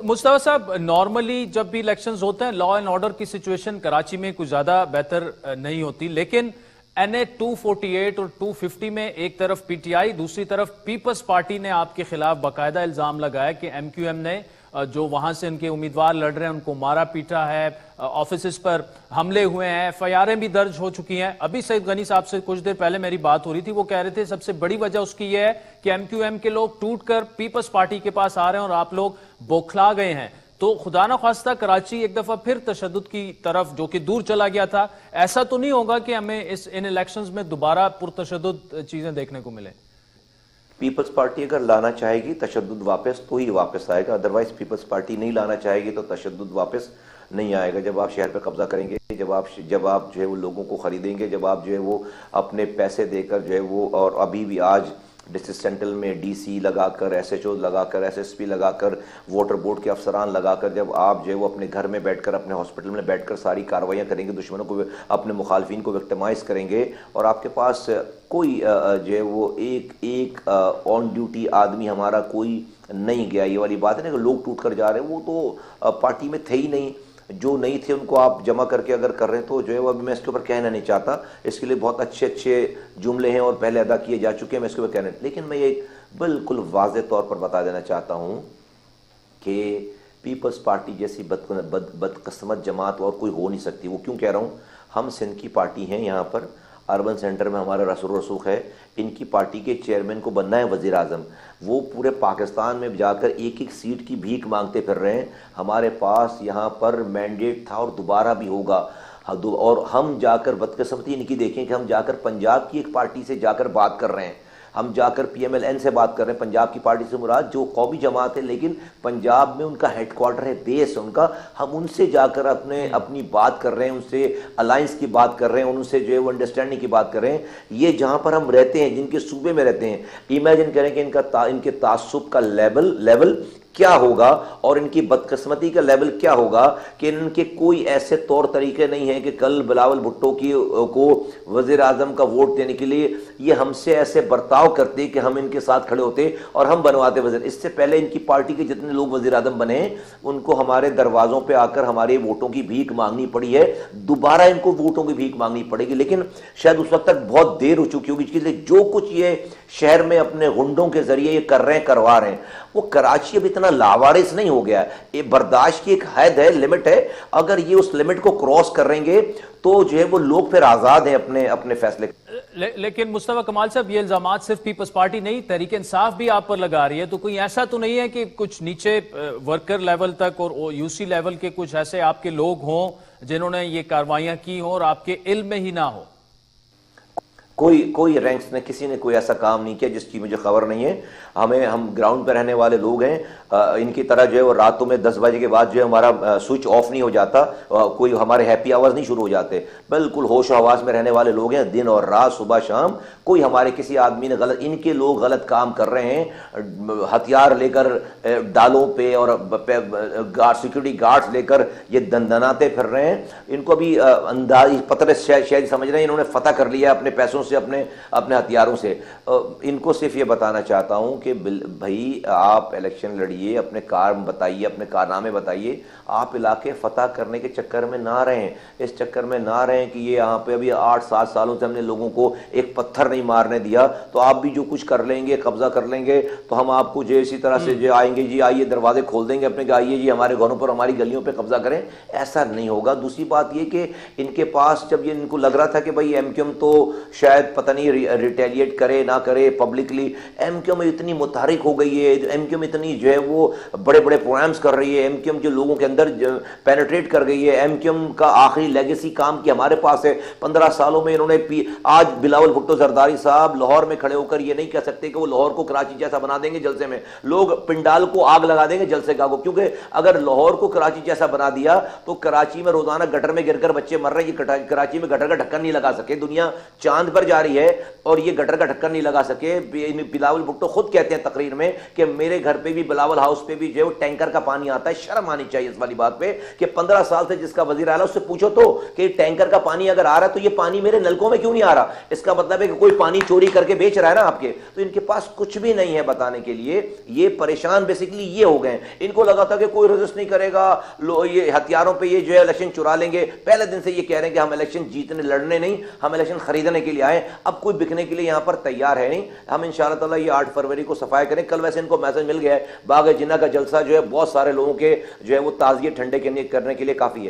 मुस्तफा साहब, नॉर्मली जब भी इलेक्शंस होते हैं लॉ एंड ऑर्डर की सिचुएशन कराची में कुछ ज्यादा बेहतर नहीं होती, लेकिन NA 248 और 250 में एक तरफ PTI, दूसरी तरफ पीपल्स पार्टी ने आपके खिलाफ बाकायदा इल्जाम लगाया कि MQM ने जो वहां से उनके उम्मीदवार लड़ रहे हैं उनको मारा पीटा है, ऑफिसेस पर हमले हुए हैं, FIR भी दर्ज हो चुकी हैं। अभी सईद गनी साहब से कुछ देर पहले मेरी बात हो रही थी, वो कह रहे थे सबसे बड़ी वजह उसकी ये है कि MQM के लोग टूटकर पीपल्स पार्टी के पास आ रहे हैं और आप लोग बौखला गए हैं। तो खुदा ना खास्ता कराची एक दफा फिर तशद्दुद की तरफ जो कि दूर चला गया था, ऐसा तो नहीं होगा कि हमें इन इलेक्शंस में दोबारा पुरतशद्दुद चीजें देखने को मिले? पीपल्स पार्टी अगर लाना चाहेगी तशद्दुद वापस तो ही वापस आएगा, अदरवाइज पीपल्स पार्टी नहीं लाना चाहेगी तो तशद्दुद वापस नहीं आएगा। जब आप शहर पे कब्जा करेंगे, जब आप जो है वो लोगों को खरीदेंगे, जब आप जो है वो अपने पैसे देकर जो है वो, और अभी भी आज डिस्ट्रिक्ट सेंट्रल में DC लगाकर, SHO लगाकर, SSP लगाकर, वाटर बोर्ड के अफसरान लगाकर, जब आप जो है वो अपने घर में बैठकर, अपने हॉस्पिटल में बैठकर सारी कार्रवाइयाँ करेंगे, दुश्मनों को, अपने मुखालफिन को विक्टिमाइज करेंगे, और आपके पास कोई जो है वो एक ऑन ड्यूटी आदमी हमारा कोई नहीं गया। ये वाली बात है ना कि लोग टूट कर जा रहे हैं, वो तो पार्टी में थे ही नहीं, जो नहीं थे उनको आप जमा करके अगर कर रहे हैं तो जो है वो, अभी मैं इसके ऊपर कहना नहीं चाहता, इसके लिए बहुत अच्छे अच्छे जुमले हैं और पहले अदा किए जा चुके हैं, मैं इसके ऊपर कहना, लेकिन मैं ये बिल्कुल वाज़ेह तौर पर बता देना चाहता हूँ कि पीपल्स पार्टी जैसी बदकिस्मत जमात और कोई हो नहीं सकती। वो क्यों कह रहा हूँ, हम सिंध की पार्टी हैं, यहाँ पर अर्बन सेंटर में हमारा रसूख है, इनकी पार्टी के चेयरमैन को बनना है वज़ीर आज़म, वो पूरे पाकिस्तान में जाकर एक एक सीट की भीख मांगते फिर रहे हैं। हमारे पास यहाँ पर मैंडेट था और दोबारा भी होगा, और हम जाकर बदकिस्मती इनकी देखें कि हम जाकर पंजाब की एक पार्टी से जाकर बात कर रहे हैं, हम जाकर PMLN से बात कर रहे हैं, पंजाब की पार्टी से मुराद जो कौमी जमात है, लेकिन पंजाब में उनका हेडक्वार्टर है, बेस उनका, हम उनसे जाकर अपनी बात कर रहे हैं, उनसे अलायंस की बात कर रहे हैं, उनसे जो है वो अंडरस्टैंडिंग की बात कर रहे हैं। ये जहाँ पर हम रहते हैं, जिनके सूबे में रहते हैं, इमेजिन करें कि इनके तासुब का लेवल क्या होगा और इनकी बदकिस्मती का लेवल क्या होगा कि इनके कोई ऐसे तौर तरीके नहीं है कि कल बिलावल भुट्टो को वज़ीर आज़म का वोट देने के लिए ये हमसे ऐसे बर्ताव करते कि हम इनके साथ खड़े होते और हम बनवाते वज़ीर। इससे पहले इनकी पार्टी के जितने लोग वज़ीर आज़म बने उनको हमारे दरवाज़ों पे आकर हमारे वोटों की भीख मांगनी पड़ी है, दोबारा इनको वोटों की भीख मांगनी पड़ेगी, लेकिन शायद उस वक्त तक बहुत देर हो चुकी होगी। इसलिए जो कुछ ये शहर में अपने गुंडों के जरिए ये कर रहे हैं, करवा रहे हैं, वो कराची अब इतना लावारिस नहीं हो गया। ये बर्दाश्त की एक हद है, लिमिट है, अगर ये उस लिमिट को क्रॉस करेंगे तो जो है वो लोग फिर आजाद हैं अपने फैसले। लेकिन मुस्तफा कमाल साहब, ये इल्जामात सिर्फ पीपल्स पार्टी नहीं, तहरीक इंसाफ भी आप पर लगा रही है, तो कोई ऐसा तो नहीं है कि कुछ नीचे वर्कर लेवल तक और UC लेवल के कुछ ऐसे आपके लोग हों जिन्होंने ये कार्रवाइयां की हों और आपके इल्म में ही ना हो? कोई रैंक्स ने, किसी ने कोई ऐसा काम नहीं किया जिसकी मुझे खबर नहीं है। हम ग्राउंड पर रहने वाले लोग हैं, इनकी तरह जो है वो रातों में 10 बजे के बाद जो है हमारा स्विच ऑफ नहीं हो जाता, कोई हमारे हैप्पी आवर्स नहीं शुरू हो जाते, बिल्कुल होश हवास में रहने वाले लोग हैं, दिन और रात, सुबह शाम। कोई हमारे किसी आदमी ने गलत, इनके लोग गलत काम कर रहे हैं, हथियार लेकर डालों पे और सिक्योरिटी गार्ड्स लेकर ये दंदनाते फिर रहे हैं। इनको अभी अंदाज पता शायद समझ रहे हैं इन्होंने फतह कर लिया अपने पैसों से, अपने हथियारों से। इनको सिर्फ ये बताना चाहता हूं कि भाई आप इलेक्शन लड़िए, अपने काम बताइए, अपने कारनामे बताइए, आप इलाके फतह करने के चक्कर में ना रहें, इस चक्कर में ना रहें कि ये यहाँ पे अभी 8-7 सालों से हमने लोगों को एक पत्थर नहीं मारने दिया, तो आप भी जो कुछ कर लेंगे, कब्जा कर लेंगे, तो हम आपको जो इसी तरह से जो आएंगे जी, आइए दरवाजे खोल देंगे अपने कि आइए जी हमारे घरों पर, हमारी गलियों पर कब्जा करें। ऐसा नहीं होगा। दूसरी बात ये कि इनके पास जब ये इनको लग रहा था कि भाई MQM तो शायद पता नहीं रिटेलिएट करे ना करे पब्लिकली, MQM इतनी मुतहरिक हो गई है, MQM इतनी जो है वो बड़े बड़े प्रोग्राम्स कर रही है, MQM जो लोगों के अंदर पेनिट्रेट कर गई है, MQM का आखिरी लेगेसी काम की हमारे पास है। 15 सालों में इन्होंने आज बिलावल भुट्टो जरदारी साहब लाहौर में खड़े होकर ये नहीं कह सकते कि वो लाहौर को कराची जैसा बना देंगे जलसे में, लोग पिंडाल को आग लगा देंगे जलसे का को, क्योंकि अगर लाहौर को कराची जैसा बना दिया तो कराची में रोजाना गटर में गिरकर बच्चे मर रहे हैं, कराची में गटर का ढक्कन नहीं लगा सके। दुनिया चांद पर جا رہی ہے اور یہ گٹر کا ڈھکن نہیں لگا سکے. بلاول بھٹو خود کہتے ہیں تقریر میں کہ میرے گھر پہ بھی بلاول ہاؤس پہ بھی جو ہے ٹینکر کا پانی آتا ہے. شرم آنی چاہیے اس والی بات پہ کہ 15 سال سے جس کا وزیر اعلیٰ اس سے پوچھو تو کہ ٹینکر کا پانی اگر آ رہا ہے تو یہ پانی میرے نلکوں میں کیوں نہیں آ رہا. اس کا مطلب ہے کہ کوئی پانی چوری کر کے بیچ رہا ہے نا آپ کے. تو ان کے پاس کچھ بھی نہیں ہے بتانے کے لیے. یہ پریشان بیسیکلی یہ ہو گئے. ان کو لگا تھا کہ کوئی رجسٹ نہیں کرے گا, یہ ہتھیاروں پہ یہ جو ہے الیکشن چرا لیں گے. پہلے دن سے یہ کہہ رہے ہیں کہ ہم الیکشن جیتنے لڑنے نہیں, ہم الیکشن خریدنے کے لیے آئے. اب کوئی بکنے کے لیے یہاں پر تیار ہے نہیں. ہم انشاءاللہ تعالی یہ 8 فروری کو صفائی کریں. کل ویسے ان کو میسج مل گیا ہے, باغ جنہ کا جلسہ جو ہے بہت سارے لوگوں کے جو ہے وہ تعزیے ٹھنڈے کرنے کے لیے کافی ہے.